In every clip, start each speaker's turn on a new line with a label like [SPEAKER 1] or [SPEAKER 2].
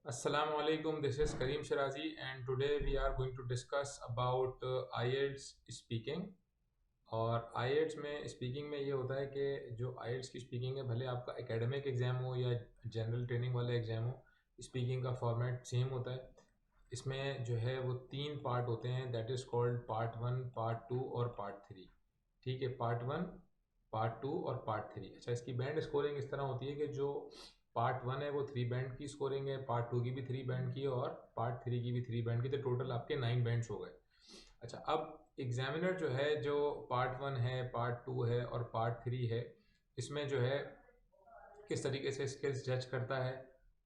[SPEAKER 1] Assalamu alaikum. This is Kareem Shirazi, and today we are going to discuss about IELTS speaking. और IELTS में speaking में ये होता है कि जो IELTS की स्पीकिंग है, भले आपका एकेडमिक एग्ज़ाम हो या जनरल ट्रेनिंग वाला एग्ज़ाम हो, स्पीकिंग का फॉर्मेट सेम होता है। इसमें जो है वो 3 पार्ट होते हैं, that is called part 1, part 2 और पार्ट 3। ठीक है, पार्ट 1, पार्ट 2 और पार्ट 3। अच्छा, इसकी बैंड स्कोरिंग इस तरह होती है कि जो पार्ट 1 है वो 3 बैंड की स्कोरिंग है, पार्ट 2 की भी 3 बैंड की और पार्ट 3 की भी 3 बैंड की, तो टोटल आपके 9 बैंड्स हो गए। अच्छा, अब एग्जामिनर जो है, जो पार्ट 1 है, पार्ट 2 है और पार्ट 3 है, इसमें जो है किस तरीके से स्किल्स जज करता है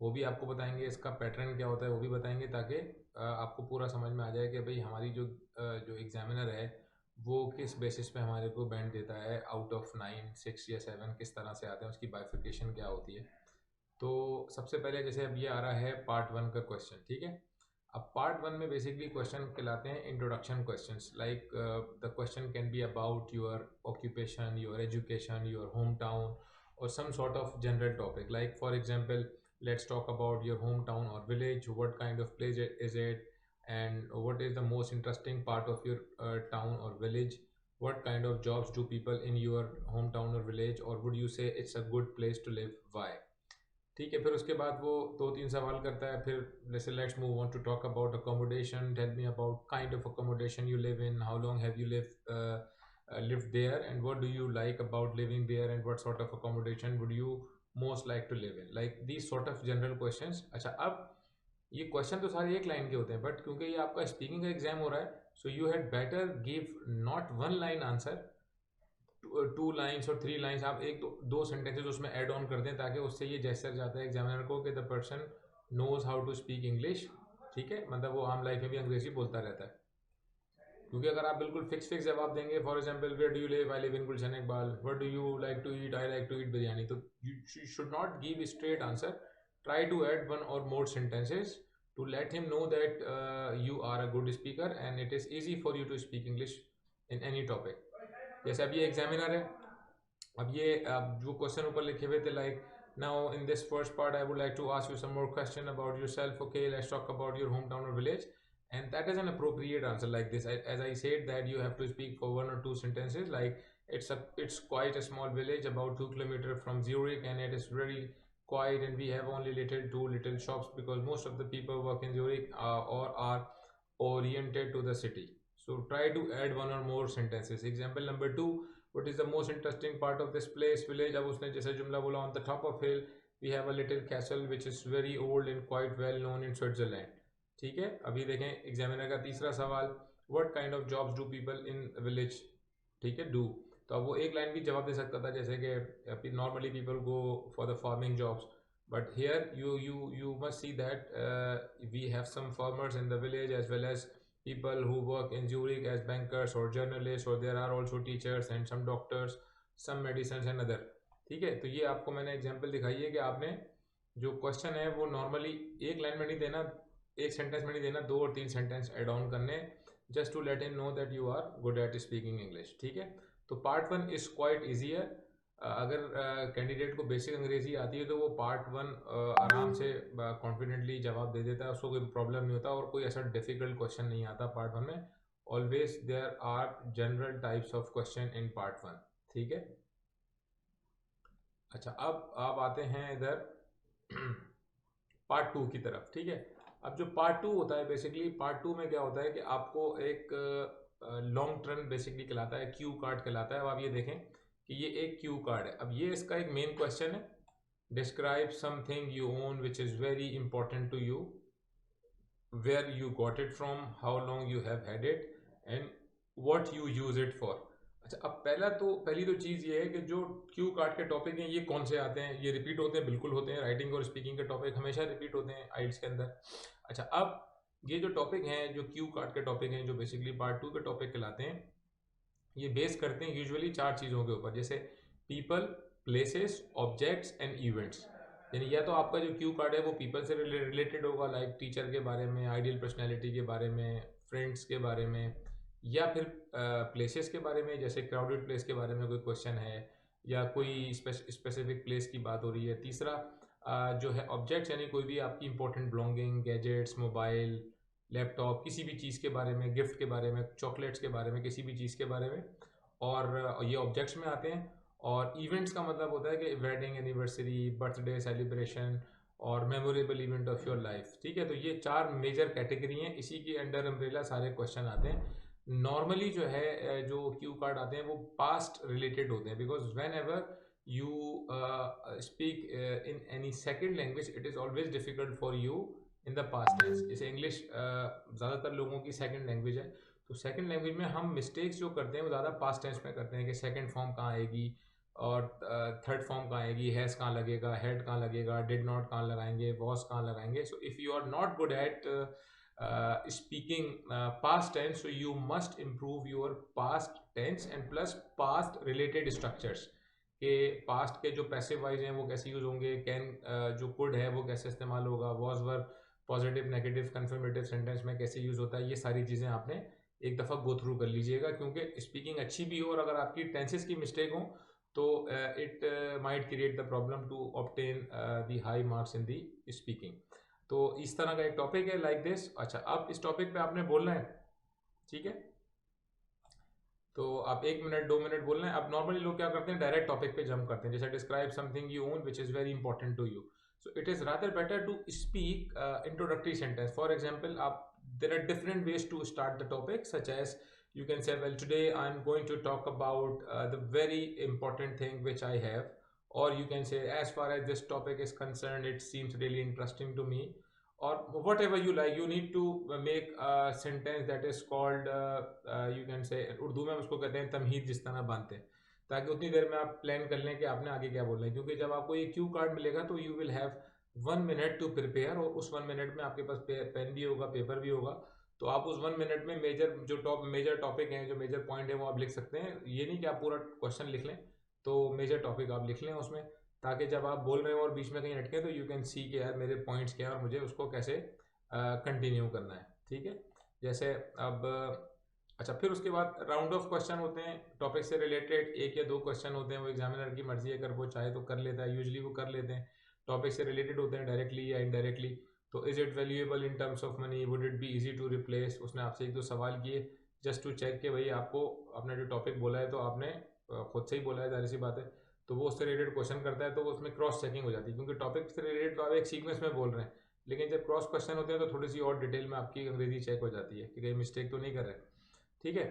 [SPEAKER 1] वो भी आपको बताएंगे, इसका पैटर्न क्या होता है वो भी बताएंगे, ताकि आपको पूरा समझ में आ जाए कि भाई हमारी जो एग्जामिनर है वो किस बेसिस पे हमारे को बैंड देता है। आउट ऑफ 9, 6 या 7 किस तरह से आते हैं, उसकी बाइफिकेशन क्या होती है। तो सबसे पहले जैसे अब ये आ रहा है पार्ट 1 का क्वेश्चन, ठीक है। अब पार्ट 1 में बेसिकली क्वेश्चन कहलाते हैं introduction questions, like the question can be about your occupation, your education, your home town or some sort of general topic, like for example, let's talk about your hometown or village. What kind of place is it, and what is the most interesting part of your town or village? What kind of jobs do people in your hometown or village, or would you say it's a good place to live? Why? ठीक है, फिर उसके बाद वो 2-3 सवाल करता है। फिर जैसे let's move on to talk about accommodation, tell me about kind of accommodation you live in, how long have you lived there, and what do you like about living there, and what sort of accommodation would you most like to live in, like these sort of general questions. अच्छा, अब ये question तो सारे एक line के होते हैं, but क्योंकि ये आपका स्पीकिंग का एग्जाम हो रहा है, so you had better give not one line answer, 2 lines और 3 लाइन्स, आप एक दो सेंटेंसेस उसमें ऐड ऑन कर दें, ताकि उससे ये जेस्चर जाता है एग्जामिनर को कि the person knows how to speak English. ठीक है, मतलब वो आम लाइफ में भी अंग्रेजी बोलता रहता है। क्योंकि अगर आप बिल्कुल फिक्स जवाब देंगे, for example where do you live, I live in Gulshan Iqbal, what do you like to eat, I like to eat biryani, तो you should not give straight answer. Try to add one or more sentences to let him know that you are a good speaker and it is easy for you to speak English in any topic. जैसे अब ये examiner है, अब ये जो question ऊपर लिखे हुए थे, like now in this first part I would like to ask you some more question about yourself, okay let's talk about your home town और village, and that is an appropriate answer like this. As I said that you have to speak for 1 or 2 sentences, like it's quite a small village about 2 kilometers from Zurich, and it is very quiet, and we have only two little shops because most of the people work in Zurich or are oriented to the city. So try to add 1 or more sentences. Example number 2, what is the most interesting part of this place, village? अब उसने जैसे जुमला बोला, on the top of hill we have a little castle which is very old and quite well known in Switzerland. ठीक है, अभी देखें examiner का तीसरा सवाल, what kind of jobs do people in village, ठीक है, डू। तो अब वो एक लाइन भी जवाब दे सकता था, जैसे कि normally people go for the farming jobs, but here you must see that we have some farmers in the village as well as people who work in Zurich as bankers or journalists, or there are also teachers and some doctors, some medicines and other। ठीक है, तो ये आपको मैंने example दिखाई है कि आपने जो क्वेश्चन है वो नॉर्मली एक लाइन में नहीं देना, एक सेंटेंस में नहीं देना, 2 और 3 सेंटेंस ऐड ऑन करने, just to let him know that you are good at speaking English. ठीक है, तो पार्ट 1 इज क्वाइट ईजियर। अगर कैंडिडेट को बेसिक अंग्रेजी आती है तो वो पार्ट 1 आराम से कॉन्फिडेंटली जवाब दे देता है, उसको कोई प्रॉब्लम नहीं होता, और कोई ऐसा डिफिकल्ट क्वेश्चन नहीं आता पार्ट 1 में। Always there are general types of question in part 1। ठीक है, अच्छा अब आप आते हैं इधर पार्ट 2 की तरफ। ठीक है, अब जो पार्ट 2 होता है, बेसिकली पार्ट 2 में क्या होता है कि आपको एक लॉन्ग टर्म बेसिकली कहलाता है, क्यू कार्ड कहलाता है। अब आप ये देखें कि ये एक क्यू कार्ड है। अब ये इसका एक मेन क्वेश्चन है, describe something you own which is very important to you, where you got it from, how long you have had it, and what you use it for. अच्छा, अब पहली तो चीज़ ये है कि जो क्यू कार्ड के टॉपिक हैं ये कौन से आते हैं, ये रिपीट होते हैं, बिल्कुल होते हैं। राइटिंग और स्पीकिंग के टॉपिक हमेशा रिपीट होते हैं आइल्स के अंदर। अच्छा, अब ये जो टॉपिक हैं, जो क्यू कार्ड के टॉपिक हैं, जो बेसिकली पार्ट 2 के टॉपिक कहलाते हैं, ये बेस करते हैं यूजुअली 4 चीज़ों के ऊपर, जैसे people, places, objects and events. यानी या तो आपका जो क्यू कार्ड है वो पीपल से रिलेटेड होगा, लाइक टीचर के बारे में, आइडियल पर्सनैलिटी के बारे में, फ्रेंड्स के बारे में, या फिर प्लेसेस के बारे में, जैसे क्राउडेड प्लेस के बारे में कोई क्वेश्चन है, या कोई स्पेसिफिक प्लेस की बात हो रही है। तीसरा जो है ऑब्जेक्ट्स, यानी कोई भी आपकी important belonging, gadgets, mobile, laptop, किसी भी चीज़ के बारे में, गिफ्ट के बारे में, चॉकलेट्स के बारे में, किसी भी चीज़ के बारे में, और ये ऑब्जेक्ट्स में आते हैं। और इवेंट्स का मतलब होता है कि वेडिंग, एनिवर्सरी, बर्थडे सेलिब्रेशन और memorable event of your life. ठीक है, तो ये 4 मेजर कैटेगरी हैं, इसी के अंडर अम्ब्रेला सारे क्वेश्चन आते हैं। नॉर्मली जो है जो क्यू कार्ड आते हैं वो पास्ट रिलेटेड होते हैं, because when ever you speak in any second language, it is always difficult for you in the past tense. जैसे इंग्लिश ज़्यादातर लोगों की सेकंड लैंग्वेज है, तो सेकंड लैंग्वेज में हम मिस्टेक्स जो करते हैं वो ज़्यादा पास्ट टेंस में करते हैं कि सेकंड फॉर्म कहाँ आएगी और थर्ड फॉर्म कहाँ आएगी, हैज़ कहाँ लगेगा, हैड कहाँ लगेगा, डिड नॉट कहाँ लगाएंगे, वॉज कहाँ लगाएंगे। So if you are not good at speaking past tense, so you must improve your past tense and plus past related structures के पास्ट के जो पैसिव वाइज हैं वो कैसे यूज होंगे, कैन जो कुड है वो कैसे इस्तेमाल होगा, was were positive, negative, confirmative sentence में कैसे यूज होता है, ये सारी चीज़ें आपने एक दफ़ा गो थ्रू कर लीजिएगा। क्योंकि स्पीकिंग अच्छी भी हो और अगर आपकी टेंसेस की मिस्टेक हो तो it might create the problem to obtain the high marks in the speaking. तो इस तरह का एक टॉपिक है लाइक दिस। अच्छा, अब इस टॉपिक पे आपने बोलना है, ठीक है, तो आप 1 मिनट 2 मिनट बोल रहे हैं। अब नॉर्मली लोग क्या करते हैं, डायरेक्ट टॉपिक पे जंप करते हैं, जैसे describe something you own which is very important to you. So it is rather better to speak introductory sentence. For example, आप there are different ways to start the topic, such as you can say, well, today I'm going to talk about the very important thing which I have, or you can say, as far as this topic is concerned, it seems really interesting to me, or whatever you like. You need to make a sentence that is called you can say, Urdu में हम उसको कहते हैं तमहीद, जिस तरह बांधते हैं, ताकि उतनी देर में आप प्लान कर लें कि आपने आगे क्या बोलना है। क्योंकि जब आपको ये क्यू कार्ड मिलेगा तो you will have 1 minute to prepare, और उस 1 मिनट में आपके पास पेन भी होगा, पेपर भी होगा, तो आप उस 1 मिनट में मेजर जो मेजर टॉपिक हैं, जो मेजर पॉइंट है वो आप लिख सकते हैं। ये नहीं कि आप पूरा क्वेश्चन लिख लें, तो मेजर टॉपिक आप लिख लें उसमें, ताकि जब आप बोल रहे हो और बीच में कहीं अटके तो यू कैन सी कि यार मेरे पॉइंट्स क्या है और मुझे उसको कैसे कंटिन्यू करना है। ठीक है, जैसे अब अच्छा, फिर उसके बाद राउंड ऑफ क्वेश्चन होते हैं टॉपिक से रिलेटेड, 1 या 2 क्वेश्चन होते हैं, वो एग्जामिनर की मर्जी है, अगर वो चाहे तो कर लेता है, यूजली वो कर लेते हैं। टॉपिक से रिलेटेड होते हैं डायरेक्टली या इनडायरेक्टली। तो is it valuable in terms of money, would it be easy to replace. उसने आपसे 1-2 सवाल किए जस्ट टू चेक कि भाई आपको अपना जो टॉपिक बोला है तो आपने खुद से ही बोला है, जाहिर सी बात है, तो वो उससे रिलेटेड क्वेश्चन करता है, तो उसमें क्रॉस चेकिंग हो जाती है। क्योंकि टॉपिक से रिलेटेड तो आप एक सीक्वेंस में बोल रहे हैं, लेकिन जब क्रॉस क्वेश्चन होते हैं तो थोड़ी सी और डिटेल में आपकी अंग्रेजी चेक हो जाती है कि कहीं मिस्टेक तो नहीं कर रहे। ठीक है,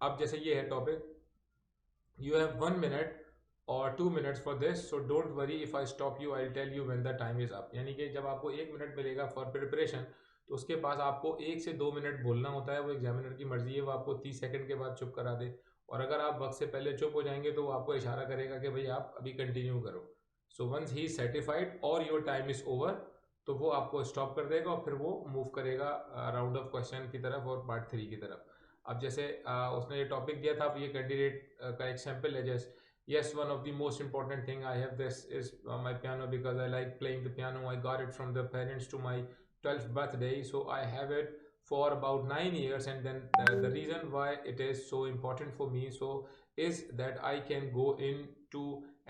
[SPEAKER 1] अब जैसे ये है topic, you have 1 minute or 2 minutes for this, so don't worry if I stop you, I'll tell you when the time is up। यानी कि जब आपको 1 मिनट मिलेगा फॉर प्रिपरेशन, तो उसके पास आपको 1 से 2 मिनट बोलना होता है। वो एग्जामिनर की मर्जी है, वो आपको 30 सेकंड के बाद चुप करा दे, और अगर आप वक्त से पहले चुप हो जाएंगे तो वो आपको इशारा करेगा कि भाई आप अभी कंटिन्यू करो। सो वंस ही सर्टिफाइड और योर टाइम इज ओवर, तो वो आपको स्टॉप कर देगा और फिर वो मूव करेगा राउंड ऑफ क्वेश्चन की तरफ और पार्ट 3 की तरफ। अब जैसे उसने ये टॉपिक दिया था, अब ये कैंडिडेट का एग्जाम्पल है, जैसे yes, one of the most important thing I have this is my piano, because I like playing the piano. I got it from the parents to my 12th birthday, so I have it for about 9 years, and then the reason why it is so important for me so is that I can go into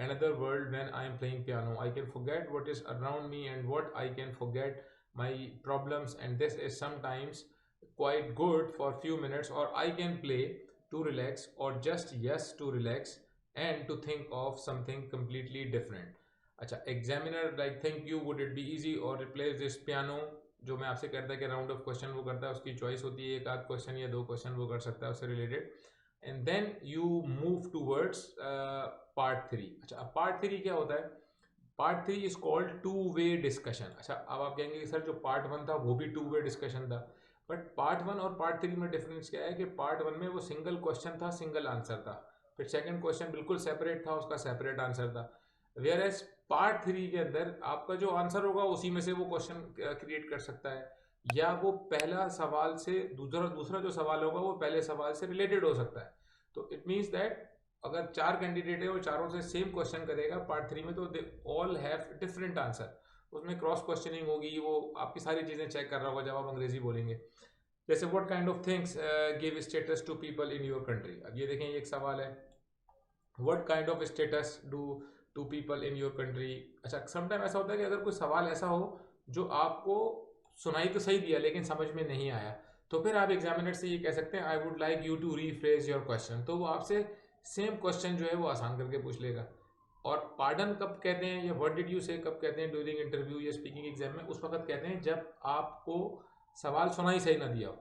[SPEAKER 1] another world when I am playing piano. I can forget what is around me and what I can forget my problems, and this is sometimes quite good for few minutes, or I can play to relax, or just yes to relax and to think of something completely different। अच्छा, examiner like think you would it be easy और replace this piano, जो मैं आपसे कहता है कि round of question वो करता है, उसकी चॉइस होती है, 1 आध क्वेश्चन या 2 क्वेश्चन वो कर सकता है उससे related, and then you move towards part 3। अच्छा, अब पार्ट 3 क्या होता है? Part 3 is called two way discussion. अच्छा, अब आप कहेंगे कि सर जो पार्ट 1 था वो भी टू वे डिस्कशन था, बट पार्ट 1 और पार्ट 3 में डिफरेंस क्या है कि पार्ट 1 में वो सिंगल क्वेश्चन था, सिंगल आंसर था, फिर सेकंड क्वेश्चन बिल्कुल सेपरेट था, उसका सेपरेट आंसर था। वेयर एज पार्ट 3 के अंदर आपका जो आंसर होगा उसी में से वो क्वेश्चन क्रिएट कर सकता है, या वो पहला सवाल से दूसरा दूसरा जो सवाल होगा वो पहले सवाल से रिलेटेड हो सकता है। तो इट मीन्स दैट अगर 4 कैंडिडेट है और चारों से सेम क्वेश्चन करेगा पार्ट 3 में, तो they all have different answer. उसमें क्रॉस क्वेश्चनिंग होगी, वो आपकी सारी चीज़ें चेक कर रहा होगा जब आप अंग्रेजी बोलेंगे। जैसे what kind of things give status to people in your country. अब ये देखें, ये एक सवाल है, what kind of status do to people in your country. अच्छा, समटाइम ऐसा होता है कि अगर कोई सवाल ऐसा हो जो आपको सुनाई तो सही दिया लेकिन समझ में नहीं आया, तो फिर आप एग्जामिनर से ये कह सकते हैं I would like you to rephrase your question, तो वो आपसे सेम क्वेश्चन जो है वो आसान करके पूछ लेगा। और पार्डन कब कहते हैं या व्हाट डिड यू से कब कहते हैं ड्यूरिंग इंटरव्यू या स्पीकिंग एग्जाम में, उस वक्त कहते हैं जब आपको सवाल सुना ही सही ना दिया हो,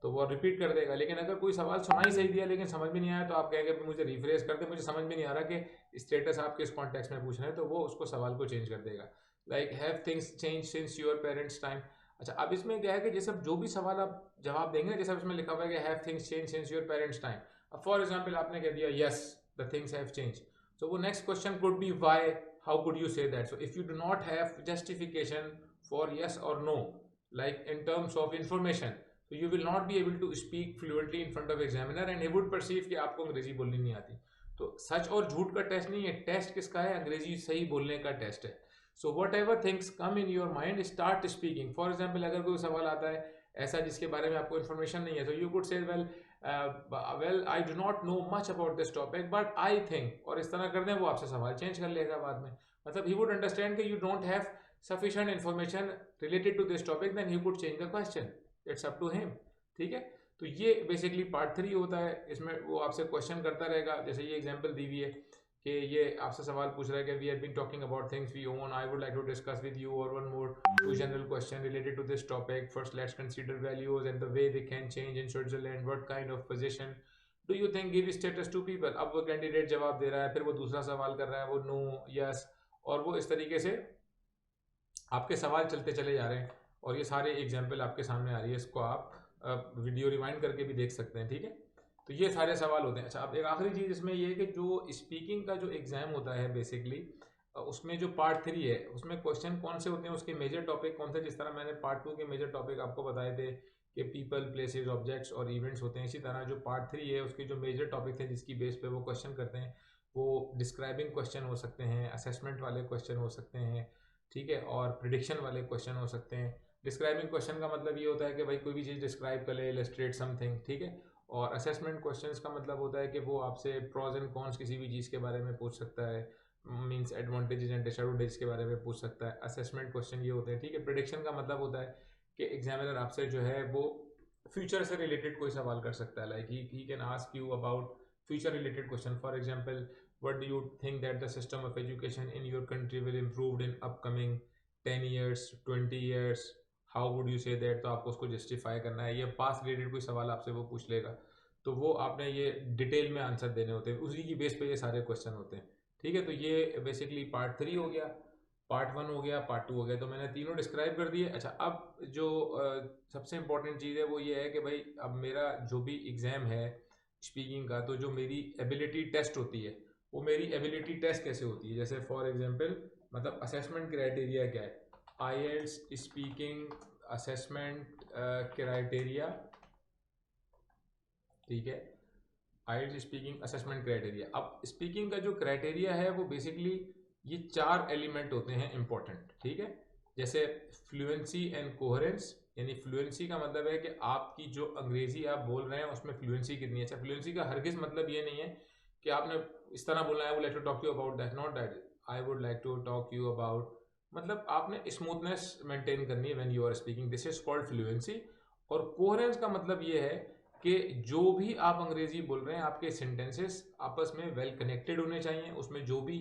[SPEAKER 1] तो वो रिपीट कर देगा। लेकिन अगर कोई सवाल सुना ही सही दिया लेकिन समझ में नहीं आया, तो आप कहेंगे मुझे रिफ्रेश कर दे, मुझे समझ में नहीं आ रहा कि स्टेटस आप किस कॉन्टेक्स्ट में पूछ रहे हैं, तो वो उसको सवाल को चेंज कर देगा। Like have things change since your parents time. अच्छा, अब इसमें क्या है कि जैसे जो भी सवाल आप जवाब देंगे, जैसे इसमें लिखा हुआ है कि have things change since your parents time, अब फॉर एग्जाम्पल आपने कह दिया yes the things have change, so the next question could be why, how could you say that? So if you do not have justification for yes or no, like in terms of information, so you will not be able to speak fluently in front of examiner and he would perceive कि आपको अंग्रेजी बोलनी नहीं आती। तो सच और झूठ का टेस्ट नहीं है, टेस्ट किसका है? अंग्रेजी सही बोलने का टेस्ट है। So what ever things come in your mind start speaking. For example अगर कोई सवाल आता है ऐसा जिसके बारे में आपको इन्फॉर्मेशन नहीं है, so you could say well I do not know much about this topic but I think, और इस तरह कर दें, वो आपसे सवाल चेंज कर लेगा बाद में। मतलब he would understand कि you don't have sufficient information related to this topic, then he could change the question, it's up to him। ठीक है, तो ये बेसिकली पार्ट 3 होता है। इसमें वो आपसे क्वेश्चन करता रहेगा, जैसे ये एग्जांपल दी हुई है कि ये आपसे सवाल पूछ रहा है कि we have been talking about things we own, I would like to discuss with you और one more two general question related to this topic. First let's consider values and the way they can change in Switzerland, what kind of position do you think give status to people. अब वो candidate जवाब दे रहा है, फिर वो दूसरा सवाल कर रहा है, वो नो यस, और वो इस तरीके से आपके सवाल चलते चले जा रहे हैं। और ये सारे एग्जाम्पल आपके सामने आ रही है, इसको आप वीडियो रिवाइंड करके भी देख सकते हैं। ठीक है, तो ये सारे सवाल होते हैं। अच्छा, अब एक आखिरी चीज़ इसमें ये है कि जो स्पीकिंग का जो एग्ज़ाम होता है बेसिकली, उसमें जो पार्ट 3 है उसमें क्वेश्चन कौन से होते हैं, उसके मेजर टॉपिक कौन से, जिस तरह मैंने पार्ट 2 के मेजर टॉपिक आपको बताए थे कि पीपल प्लेसेस ऑब्जेक्ट्स और इवेंट्स होते हैं, इसी तरह जो पार्ट 3 है उसके जो मेजर टॉपिक थे जिसकी बेस पे वो क्वेश्चन करते हैं, वो डिस्क्राइबिंग क्वेश्चन हो सकते हैं, असेसमेंट वाले क्वेश्चन हो सकते हैं, ठीक है, और प्रिडिक्शन वाले क्वेश्चन हो सकते हैं। डिस्क्राइबिंग क्वेश्चन का मतलब ये होता है कि भाई कोई भी चीज़ डिस्क्राइब कर ले, इलस्ट्रेट समथिंग, ठीक है। और असेसमेंट क्वेश्चंस का मतलब होता है कि वो आपसे प्रॉज एंड कॉन्स किसी भी चीज़ के बारे में पूछ सकता है, मींस एडवांटेजेस एंड डिसएडवांटेजेस के बारे में पूछ सकता है। असेसमेंट क्वेश्चन ये होते हैं, ठीक है। प्रेडिक्शन का मतलब होता है कि एग्जामिनर आपसे जो है वो फ्यूचर से रिलेटेड कोई सवाल कर सकता है, like he can ask you about future related question. For example, what do you think that the system of education in your country will improve in upcoming 10 years 20 years, how would you say that? तो आपको उसको justify करना है। ये पास related कोई सवाल आपसे वो पूछ लेगा, तो वो आपने ये डिटेल में आंसर देने होते हैं, उसी की बेस पे ये सारे क्वेश्चन होते हैं। ठीक है, तो ये बेसिकली पार्ट 3 हो गया, पार्ट 1 हो गया, पार्ट 2 हो गया, तो मैंने तीनों डिस्क्राइब कर दिए। अच्छा, अब जो सबसे इंपॉर्टेंट चीज़ है वो ये है कि भाई अब मेरा जो भी एग्ज़ाम है स्पीकिंग का, तो जो मेरी एबिलिटी टेस्ट होती है वो मेरी एबिलिटी टेस्ट कैसे होती है। जैसे फॉर एग्जांपल, मतलब असेसमेंट क्राइटेरिया क्या है, आईएल्ट्स स्पीकिंग असेसमेंट क्राइटेरिया, ठीक है, आईएल्ट्स स्पीकिंग असेसमेंट क्राइटेरिया। अब स्पीकिंग का जो क्राइटेरिया है वो बेसिकली ये 4 एलिमेंट होते हैं इंपॉर्टेंट, ठीक है। जैसे फ्लुएंसी एंड कोहेरेंस, यानी फ्लुएंसी का मतलब है कि आपकी जो अंग्रेजी आप बोल रहे हैं उसमें फ्लुएंसी कितनी है। अच्छा, फ्लुएंसी का हरगिज मतलब ये नहीं है कि आपने इस तरह बोलना है, I would like to talk you about that, not that, I would like to talk you about, मतलब आपने स्मूथनेस मेंटेन करनी है when you are speaking, this is called fluency. और कोहेरेंस का मतलब ये है कि जो भी आप अंग्रेजी बोल रहे हैं आपके सेंटेंसेस आपस में वेल कनेक्टेड होने चाहिए, उसमें जो भी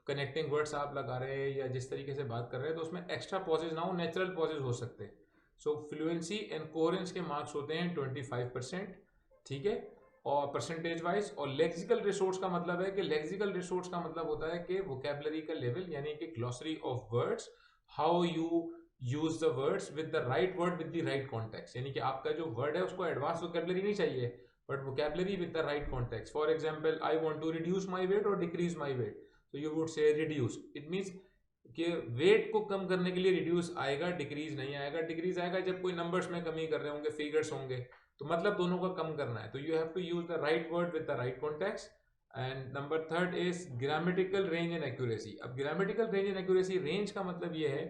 [SPEAKER 1] कनेक्टिंग वर्ड्स आप लगा रहे हैं या जिस तरीके से बात कर रहे हैं तो उसमें एक्स्ट्रा पॉजेज ना हो, नेचुरल पॉजेज हो सकते हैं। सो फ्लुएंसी एंड कोहेरेंस के मार्क्स होते हैं 25%, ठीक है, और परसेंटेज वाइज। और लेक्सिकल रिसोर्स का मतलब है कि लेक्सिकल रिसोर्स का मतलब होता है कि वोकैबुलरी का लेवल, यानी कि glossary of words, how you use the words with the right word with the right context, यानी कि आपका जो वर्ड है उसको एडवांस वोकैबुलरी नहीं चाहिए but vocabulary with the right context. For example, I want to reduce my weight और decrease my weight, तो you would say reduce, it means कि वेट को कम करने के लिए रिड्यूस आएगा, डिक्रीज नहीं आएगा। डिक्रीज आएगा जब कोई नंबर्स में कमी कर रहे होंगे, फिगर्स होंगे, तो मतलब दोनों का कम करना है, तो you have to use the right word with the right context. And number 3 is grammatical range and accuracy. अब grammatical range and accuracy, range का मतलब ये है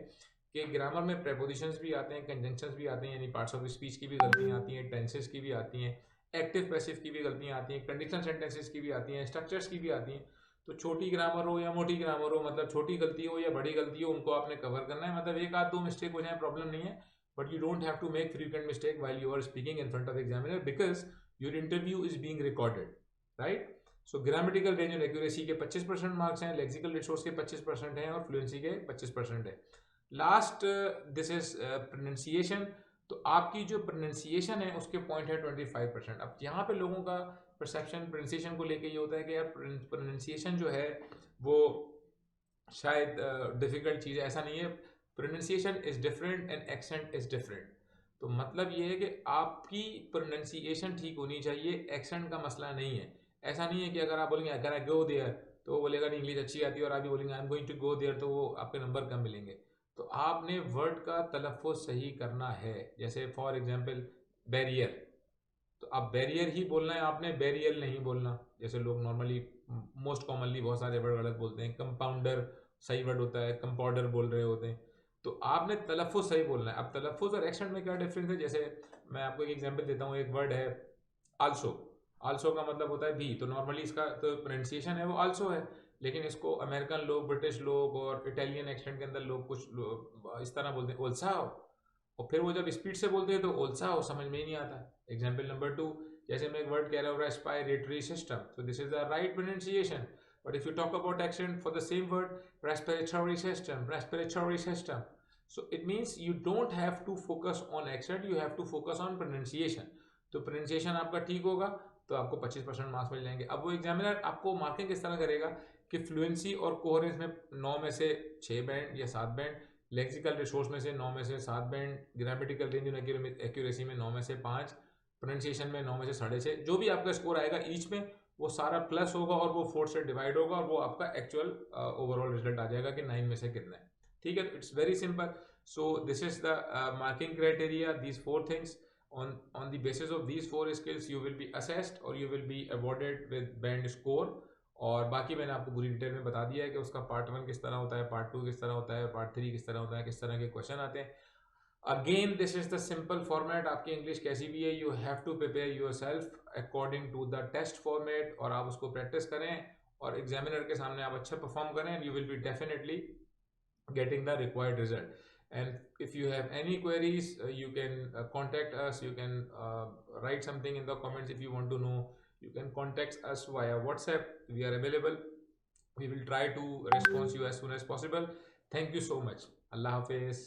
[SPEAKER 1] कि ग्रामर में प्रेपोजिशंस भी आते हैं, कंजंक्शंस भी आते हैं, यानी पार्ट्स ऑफ स्पीच की भी गलतियां आती हैं, टेंसेस की भी आती हैं, एक्टिव पैसिव की भी गलतियां आती हैं, कंडीशनल सेंटेंसेस की भी आती हैं, स्ट्रक्चर्स की भी आती हैं। तो छोटी ग्रामर हो या मोटी ग्रामर हो, मतलब छोटी गलती हो या बड़ी गलती हो, उनको आपने कवर करना है। मतलब एक आध दो मिस्टेक हो जाए प्रॉब्लम नहीं है, but you don't have to make frequent mistake while you are speaking in front of examiner because your interview is being recorded, right. So grammatical range and accuracy के 25% मार्क्स हैं, lexical resource के 25% हैं और fluency के 25% है। Last this is pronunciation. तो आपकी जो प्रोनाउंसिएशन है उसके पॉइंट है 25%। अब यहाँ पे लोगों का परसेप्शन प्रोनाउंसिएशन को लेके ये होता है कि यार प्रोनाउंसिएशन जो है वो शायद डिफिकल्ट चीज़ है। ऐसा नहीं है, pronunciation is different and accent is different. तो मतलब ये है कि आपकी प्रोनाउंसिएशन ठीक होनी चाहिए, एक्सेंट का मसला नहीं है। ऐसा नहीं है कि अगर आप बोलेंगे अगर आई गो देयर तो वो बोलेगा नहीं इंग्लिश अच्छी आती है, और आप भी बोलेंगे I am going to go there तो वो आपके नंबर कम मिलेंगे। तो आपने वर्ड का तलफ़ुज़ सही करना है। जैसे फॉर एग्जांपल बैरियर, तो अब बैरियर ही बोलना है आपने, बैरियर नहीं बोलना। जैसे लोग नॉर्मली मोस्ट कॉमनली बहुत सारे वर्ड गलत बोलते हैं। कंपाउंडर सही वर्ड होता है, कंपाउंडर बोल रहे होते हैं। तो आपने तलफ़ुज़ सही बोलना है। अब तलफ़ुज़ और एक्सेंट में क्या डिफरेंस है, जैसे मैं आपको एक एग्जांपल देता हूँ। एक वर्ड है आल्सो, आल्सो का मतलब होता है भी, तो नॉर्मली इसका तो प्रोनाउंसिएशन है वो आल्सो है, लेकिन इसको अमेरिकन लोग, ब्रिटिश लोग और इटालियन एक्सेंट के अंदर लोग कुछ लोग इस तरह बोलते हैं ओल्साओ, और फिर वो जब स्पीड से बोलते हैं तो ओल्साओ समझ में ही नहीं आता। एग्जाम्पल नंबर 2, जैसे मैं एक वर्ड कह रहा हूँ रेस्पिरेटरी सिस्टम, तो this is the right pronunciation. But if you talk about accent for the same word respiratory system, respiratory system, so it means you don't have to focus on accent, you have to focus on pronunciation। तो pronunciation आपका ठीक होगा तो आपको 25% marks मिल जाएंगे। अब वो examiner आपको मार्किंग किस तरह करेगा कि फ्लुएंसी और कोहेरेंस में 9 में से 6 बैंड या 7 बैंड, लेक्सिकल रिसोर्स में से 9 में से 7 band, grammatical range and accuracy में 9 में से 5, प्रोनाउंसिएशन में 9 में से 6.5, जो भी आपका स्कोर आएगा ईच में वो सारा प्लस होगा और वो 4 से डिवाइड होगा और वो आपका एक्चुअल ओवरऑल रिजल्ट आ जाएगा कि 9 में से कितना है। ठीक है, तो it's very simple. So this is the marking criteria, these 4 things। on the basis of these 4 skills you will be assessed और you will be awarded with band score। और बाकी मैंने आपको पूरी डिटेल में बता दिया है कि उसका पार्ट 1 किस तरह होता है, पार्ट 2 किस तरह होता है, पार्ट 3 किस तरह होता है, किस तरह के क्वेश्चन आते हैं। Again this is the simple format. आपकी इंग्लिश कैसी भी है you have to prepare yourself according to the test format, और आप उसको प्रैक्टिस करें और एग्जामिनर के सामने आप अच्छा परफॉर्म करें, you will be definitely getting the required result। And if you have any queries you can contact us, you can write something in the comments if you want to know, you can contact us via WhatsApp, we are available, we will try to respond you as soon as possible। Thank you so much। Allah Hafiz।